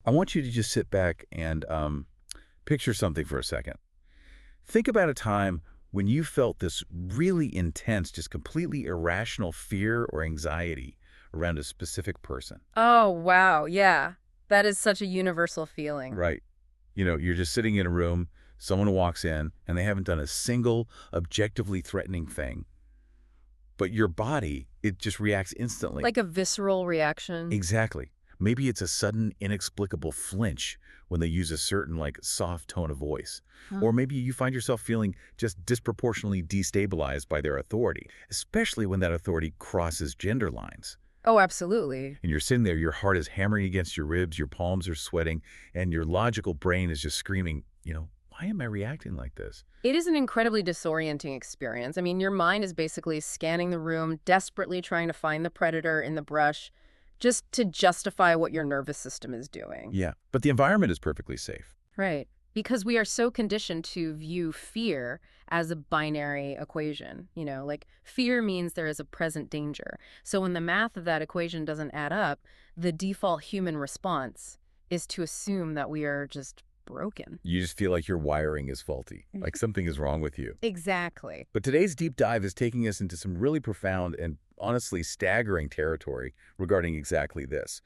I want you to just sit back and picture something for a second. Think about a time when you felt this really intense, just completely irrational fear or anxiety around a specific person. Oh, wow. Yeah. That is such a universal feeling. Right. You're just sitting in a room, someone walks in, and they haven't done a single objectively threatening thing. But your body, it just reacts instantly. Like a visceral reaction. Exactly. Maybe it's a sudden, inexplicable flinch when they use a certain, soft tone of voice. Huh. Or maybe you find yourself feeling just disproportionately destabilized by their authority, especially when that authority crosses gender lines. Oh, absolutely. And you're sitting there, your heart is hammering against your ribs, your palms are sweating, and your logical brain is just screaming, why am I reacting like this? It is an incredibly disorienting experience. I mean, your mind is basically scanning the room, desperately trying to find the predator in the brush, just to justify what your nervous system is doing. Yeah, but the environment is perfectly safe. Right. Because we are so conditioned to view fear as a binary equation. Like fear means there is a present danger. So when the math of that equation doesn't add up, the default human response is to assume that we are just broken. You just feel like your wiring is faulty, like something is wrong with you. Exactly. But today's deep dive is taking us into some really profound and honestly staggering territory regarding exactly this.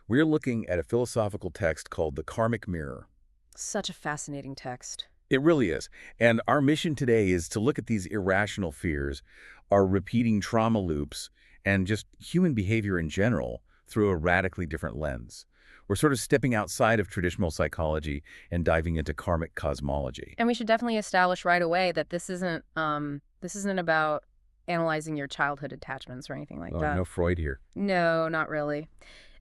We're looking at a philosophical text called the Karmic Mirror. Such a fascinating text. It really is. And our mission today is to look at these irrational fears, our repeating trauma loops, and just human behavior in general through a radically different lens. We're sort of stepping outside of traditional psychology and diving into karmic cosmology. And we should definitely establish right away that this isn't about analyzing your childhood attachments or anything like Oh, that. no Freud here. No, not really.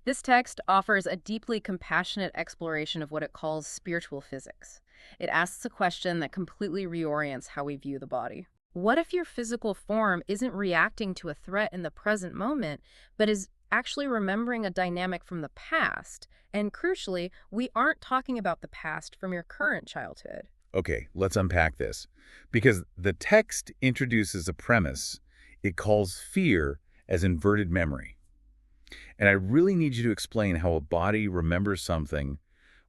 This text offers a deeply compassionate exploration of what it calls spiritual physics. It asks a question that completely reorients how we view the body. What if your physical form isn't reacting to a threat in the present moment, but is actually remembering a dynamic from the past? And crucially, we aren't talking about the past from your current childhood. Okay, let's unpack this. Because the text introduces a premise. It calls fear as inverted memory. And I really need you to explain how a body remembers something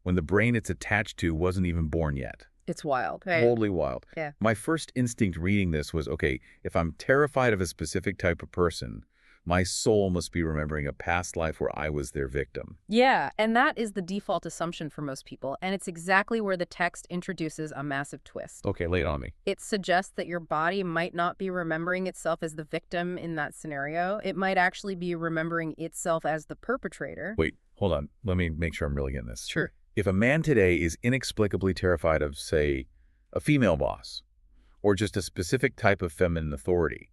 when the brain it's attached to wasn't even born yet. It's wild, right? Totally wild. Yeah. My first instinct reading this was, okay, if I'm terrified of a specific type of person, my soul must be remembering a past life where I was their victim. Yeah, and that is the default assumption for most people, and it's exactly where the text introduces a massive twist. Okay, lay it on me. It suggests that your body might not be remembering itself as the victim in that scenario. It might actually be remembering itself as the perpetrator. Wait, hold on. Let me make sure I'm really getting this. Sure. If a man today is inexplicably terrified of, say, a female boss, or just a specific type of feminine authority,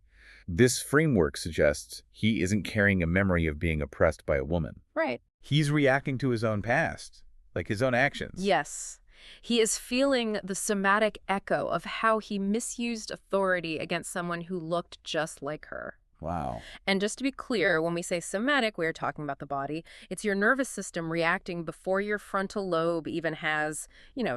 this framework suggests he isn't carrying a memory of being oppressed by a woman. Right. He's reacting to his own past, like his own actions. Yes. He is feeling the somatic echo of how he misused authority against someone who looked just like her. Wow. And just to be clear, when we say somatic, we're talking about the body. It's your nervous system reacting before your frontal lobe even has,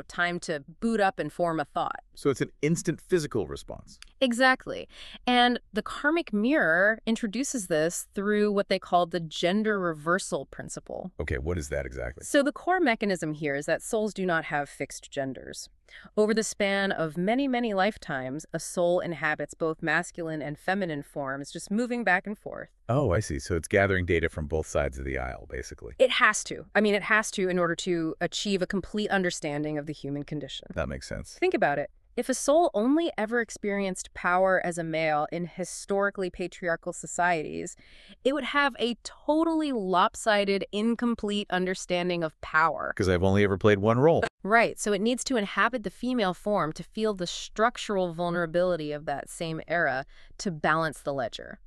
time to boot up and form a thought. So it's an instant physical response. Exactly. And the karmic mirror introduces this through what they call the gender reversal principle. Okay, what is that exactly? So the core mechanism here is that souls do not have fixed genders. Over the span of many, many lifetimes, a soul inhabits both masculine and feminine forms, just moving back and forth. Oh, I see. So it's gathering data from both sides of the aisle, basically. It has to. It has to in order to achieve a complete understanding of the human condition. That makes sense. Think about it. If a soul only ever experienced power as a male in historically patriarchal societies, it would have a totally lopsided, incomplete understanding of power. Because I've only ever played one role. Right, so it needs to inhabit the female form to feel the structural vulnerability of that same era to balance the ledger.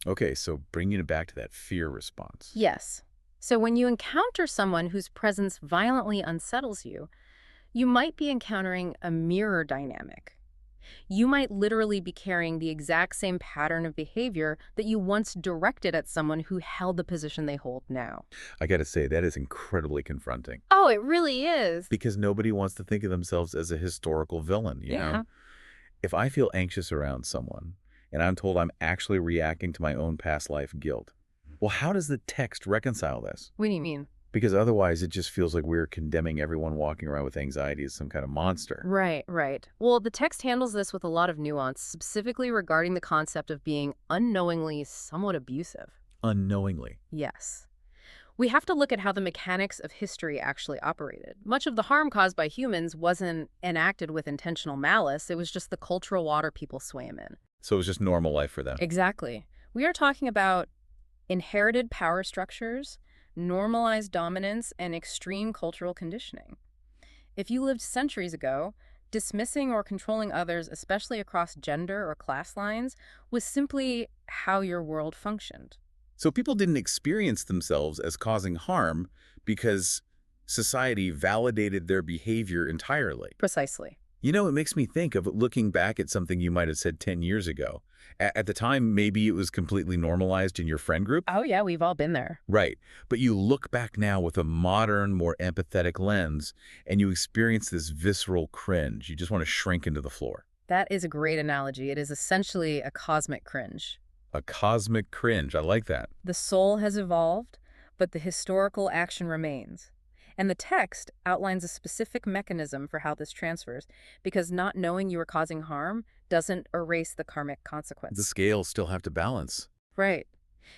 Okay, so bringing it back to that fear response. Yes. So when you encounter someone whose presence violently unsettles you, you might be encountering a mirror dynamic. You might literally be carrying the exact same pattern of behavior that you once directed at someone who held the position they hold now. I gotta say, that is incredibly confronting. Oh, it really is. Because nobody wants to think of themselves as a historical villain, you know? If I feel anxious around someone, and I'm told I'm actually reacting to my own past life guilt, well, how does the text reconcile this? What do you mean? Because otherwise it just feels like we're condemning everyone walking around with anxiety as some kind of monster. Right, right. Well, the text handles this with a lot of nuance, specifically regarding the concept of being unknowingly somewhat abusive. Unknowingly. Yes. We have to look at how the mechanics of history actually operated. Much of the harm caused by humans wasn't enacted with intentional malice, it was just the cultural water people swam in. So it was just normal life for them. Exactly. We are talking about inherited power structures, normalized dominance, and extreme cultural conditioning. If you lived centuries ago, dismissing or controlling others, especially across gender or class lines, was simply how your world functioned. So people didn't experience themselves as causing harm because society validated their behavior entirely. Precisely. You know, it makes me think of looking back at something you might have said 10 years ago. At the time, maybe it was completely normalized in your friend group. Oh, yeah, we've all been there. Right. But you look back now with a modern, more empathetic lens, and you experience this visceral cringe. You just want to shrink into the floor. That is a great analogy. It is essentially a cosmic cringe. A cosmic cringe. I like that. The soul has evolved, but the historical action remains. And the text outlines a specific mechanism for how this transfers, because not knowing you are causing harm doesn't erase the karmic consequence. The scales still have to balance. Right.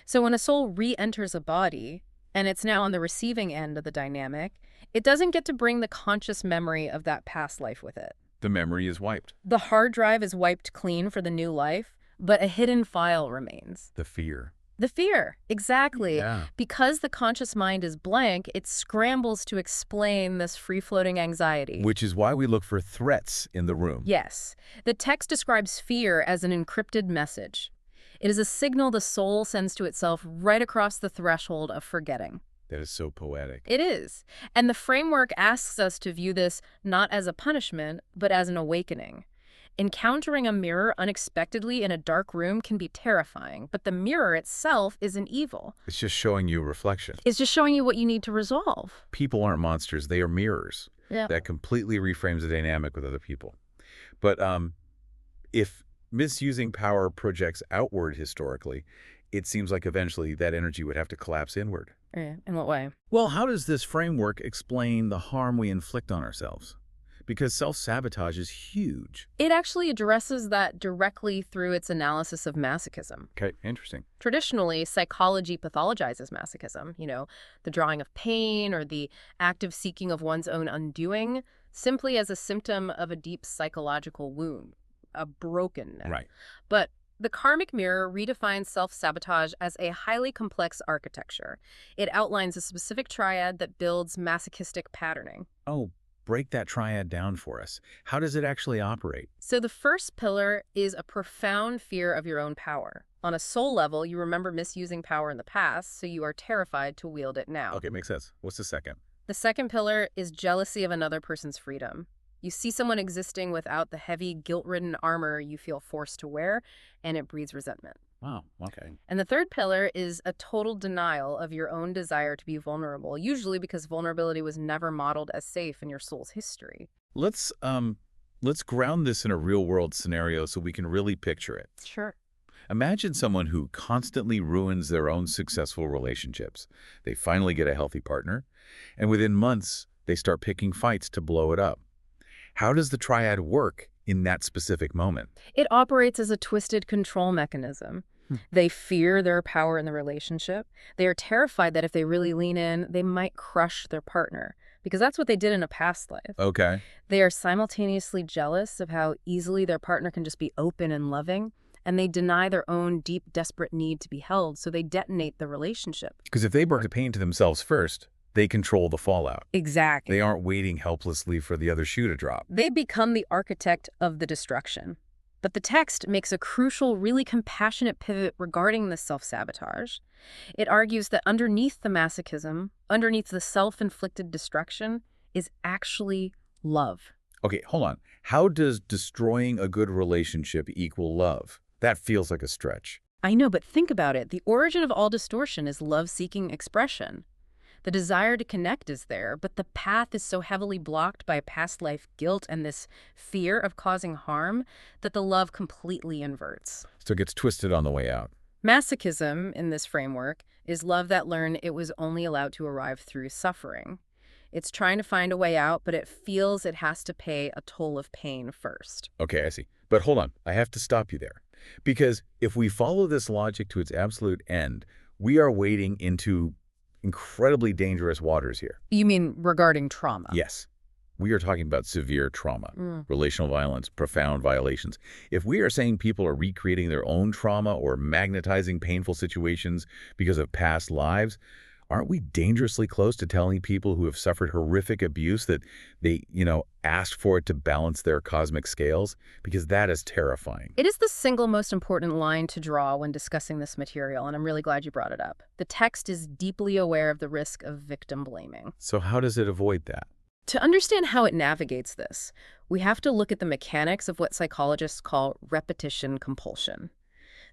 So when a soul re-enters a body, and it's now on the receiving end of the dynamic, it doesn't get to bring the conscious memory of that past life with it. The memory is wiped. The hard drive is wiped clean for the new life, but a hidden file remains. The fear. The fear, exactly. Yeah. Because the conscious mind is blank, it scrambles to explain this free-floating anxiety. Which is why we look for threats in the room. Yes. The text describes fear as an encrypted message. It is a signal the soul sends to itself right across the threshold of forgetting. That is so poetic. It is. And the framework asks us to view this not as a punishment, but as an awakening. Encountering a mirror unexpectedly in a dark room can be terrifying, but the mirror itself isn't evil. It's just showing you a reflection. It's just showing you what you need to resolve. People aren't monsters. They are mirrors. Yeah. That completely reframes the dynamic with other people. But if misusing power projects outward historically, it seems like eventually that energy would have to collapse inward. In what way? Well, how does this framework explain the harm we inflict on ourselves? Because self-sabotage is huge. It actually addresses that directly through its analysis of masochism. Okay, interesting. Traditionally, psychology pathologizes masochism, the drawing of pain or the active seeking of one's own undoing, simply as a symptom of a deep psychological wound, a brokenness. Right. But the karmic mirror redefines self-sabotage as a highly complex architecture. It outlines a specific triad that builds masochistic patterning. Oh, break that triad down for us. How does it actually operate? So the first pillar is a profound fear of your own power. On a soul level, you remember misusing power in the past, so you are terrified to wield it now. Okay, makes sense. What's the second? The second pillar is jealousy of another person's freedom. You see someone existing without the heavy, guilt-ridden armor you feel forced to wear, and it breeds resentment. Wow, okay. And the third pillar is a total denial of your own desire to be vulnerable, usually because vulnerability was never modeled as safe in your soul's history. Let's ground this in a real-world scenario so we can really picture it. Sure. Imagine someone who constantly ruins their own successful relationships. They finally get a healthy partner, and within months, they start picking fights to blow it up. How does the triad work in that specific moment? It operates as a twisted control mechanism. They fear their power in the relationship. They are terrified that if they really lean in, they might crush their partner, because that's what they did in a past life. Okay. They are simultaneously jealous of how easily their partner can just be open and loving, and they deny their own deep, desperate need to be held, so they detonate the relationship. Because if they bring the pain to themselves first, they control the fallout. Exactly. They aren't waiting helplessly for the other shoe to drop. They become the architect of the destruction. But the text makes a crucial, really compassionate pivot regarding this self-sabotage. It argues that underneath the masochism, underneath the self-inflicted destruction, is actually love. Okay, hold on. How does destroying a good relationship equal love? That feels like a stretch. I know, but think about it. The origin of all distortion is love-seeking expression. The desire to connect is there, but the path is so heavily blocked by past life guilt and this fear of causing harm that the love completely inverts. So it gets twisted on the way out. Masochism, in this framework, is love that learned it was only allowed to arrive through suffering. It's trying to find a way out, but it feels it has to pay a toll of pain first. Okay, I see. But hold on, I have to stop you there. Because if we follow this logic to its absolute end, we are wading into incredibly dangerous waters here. You mean regarding trauma? Yes. We are talking about severe trauma, Mm. relational violence, profound violations. If we are saying people are recreating their own trauma or magnetizing painful situations because of past lives, aren't we dangerously close to telling people who have suffered horrific abuse that they, asked for it to balance their cosmic scales? Because that is terrifying. It is the single most important line to draw when discussing this material, and I'm really glad you brought it up. The text is deeply aware of the risk of victim blaming. So how does it avoid that? To understand how it navigates this, we have to look at the mechanics of what psychologists call repetition compulsion.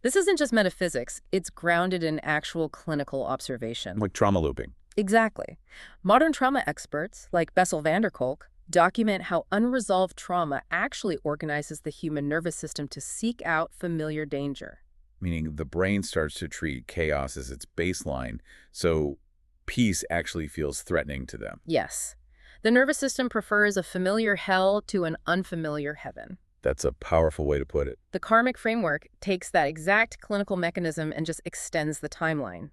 This isn't just metaphysics, it's grounded in actual clinical observation. Like trauma looping. Exactly. Modern trauma experts, like Bessel van der Kolk, document how unresolved trauma actually organizes the human nervous system to seek out familiar danger. Meaning the brain starts to treat chaos as its baseline, so peace actually feels threatening to them. Yes. The nervous system prefers a familiar hell to an unfamiliar heaven. That's a powerful way to put it. The Karmic framework takes that exact clinical mechanism and just extends the timeline.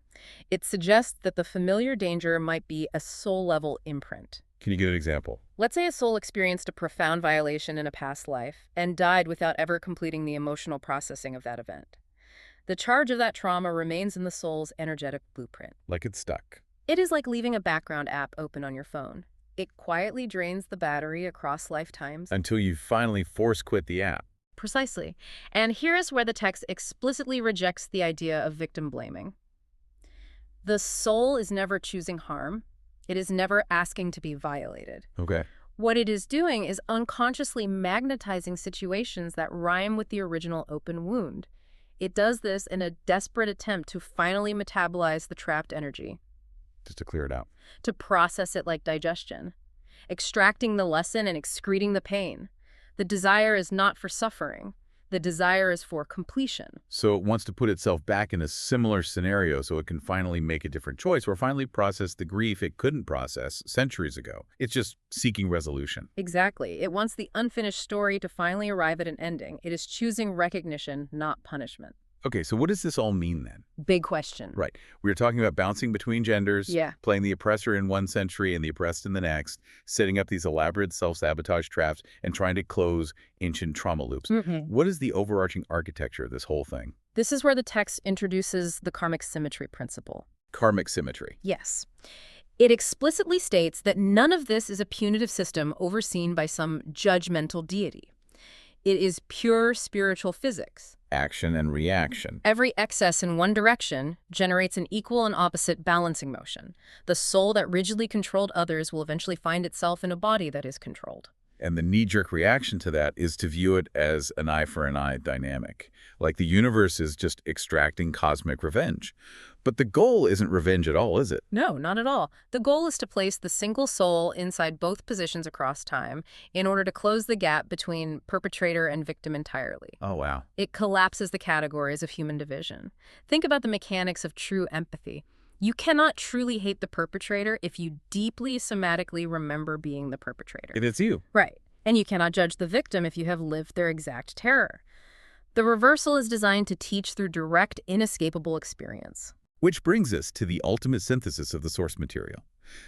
It suggests that the familiar danger might be a soul-level imprint. Can you give an example? Let's say a soul experienced a profound violation in a past life and died without ever completing the emotional processing of that event. The charge of that trauma remains in the soul's energetic blueprint. Like it's stuck. It is like leaving a background app open on your phone. It quietly drains the battery across lifetimes. Until you finally force quit the app. Precisely. And here is where the text explicitly rejects the idea of victim blaming. The soul is never choosing harm. It is never asking to be violated. Okay. What it is doing is unconsciously magnetizing situations that rhyme with the original open wound. It does this in a desperate attempt to finally metabolize the trapped energy. Just to clear it out. To process it like digestion, extracting the lesson and excreting the pain. The desire is not for suffering. The desire is for completion. So it wants to put itself back in a similar scenario so it can finally make a different choice or finally process the grief it couldn't process centuries ago. It's just seeking resolution. Exactly. It wants the unfinished story to finally arrive at an ending. It is choosing recognition, not punishment. Okay, so what does this all mean then? Big question. Right. We were talking about bouncing between genders, Yeah. playing the oppressor in one century and the oppressed in the next, setting up these elaborate self-sabotage traps, and trying to close ancient trauma loops. What is the overarching architecture of this whole thing? This is where the text introduces the karmic symmetry principle. Karmic symmetry. Yes. It explicitly states that none of this is a punitive system overseen by some judgmental deity. It is pure spiritual physics. Action and reaction. Every excess in one direction generates an equal and opposite balancing motion. The soul that rigidly controlled others will eventually find itself in a body that is controlled. And the knee-jerk reaction to that is to view it as an eye for an eye dynamic. Like the universe is just extracting cosmic revenge. But the goal isn't revenge at all, is it? No, not at all. The goal is to place the single soul inside both positions across time in order to close the gap between perpetrator and victim entirely. Oh, wow. It collapses the categories of human division. Think about the mechanics of true empathy. You cannot truly hate the perpetrator if you deeply somatically remember being the perpetrator. If it's you. Right. And you cannot judge the victim if you have lived their exact terror. The reversal is designed to teach through direct, inescapable experience. Which brings us to the ultimate synthesis of the source material.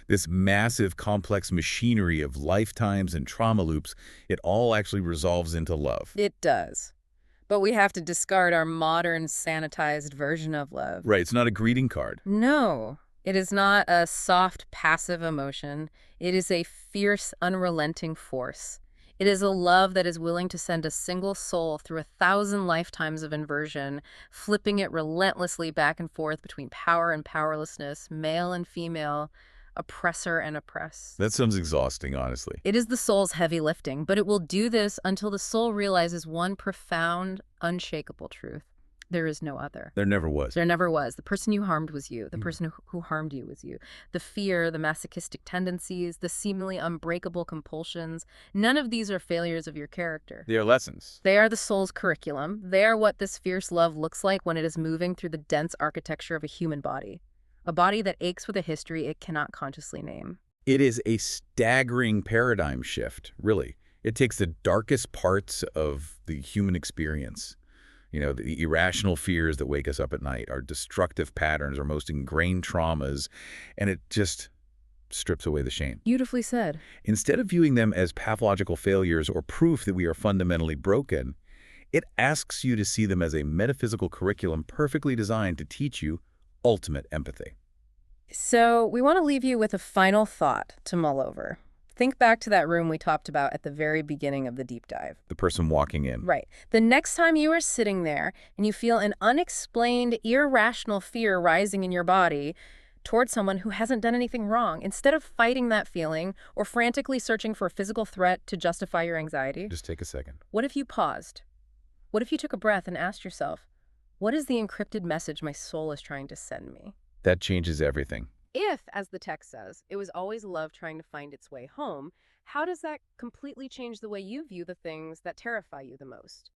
This massive, complex machinery of lifetimes and trauma loops, it all actually resolves into love. It does. But we have to discard our modern, sanitized version of love. Right, it's not a greeting card. No, it is not a soft, passive emotion. It is a fierce, unrelenting force. It is a love that is willing to send a single soul through 1,000 lifetimes of inversion, flipping it relentlessly back and forth between power and powerlessness, male and female, oppressor and oppressed. That sounds exhausting, honestly. It is the soul's heavy lifting, but it will do this until the soul realizes one profound, unshakable truth. There is no other. There never was. There never was. The person you harmed was you. The person who harmed you was you. The fear, the masochistic tendencies, the seemingly unbreakable compulsions, none of these are failures of your character. They are lessons. They are the soul's curriculum. They are what this fierce love looks like when it is moving through the dense architecture of a human body. a body that aches with a history it cannot consciously name. It is a staggering paradigm shift, really. It takes the darkest parts of the human experience, the irrational fears that wake us up at night, our destructive patterns, our most ingrained traumas, and it just strips away the shame. Beautifully said. Instead of viewing them as pathological failures or proof that we are fundamentally broken, it asks you to see them as a metaphysical curriculum perfectly designed to teach you ultimate empathy. So we want to leave you with a final thought to mull over. Think back to that room we talked about at the very beginning of the deep dive. The person walking in. Right. The next time you are sitting there and you feel an unexplained, irrational fear rising in your body towards someone who hasn't done anything wrong, instead of fighting that feeling or frantically searching for a physical threat to justify your anxiety, Just take a second. what if you paused? What if you took a breath and asked yourself, what is the encrypted message my soul is trying to send me? That changes everything. If, as the text says, it was always love trying to find its way home, how does that completely change the way you view the things that terrify you the most?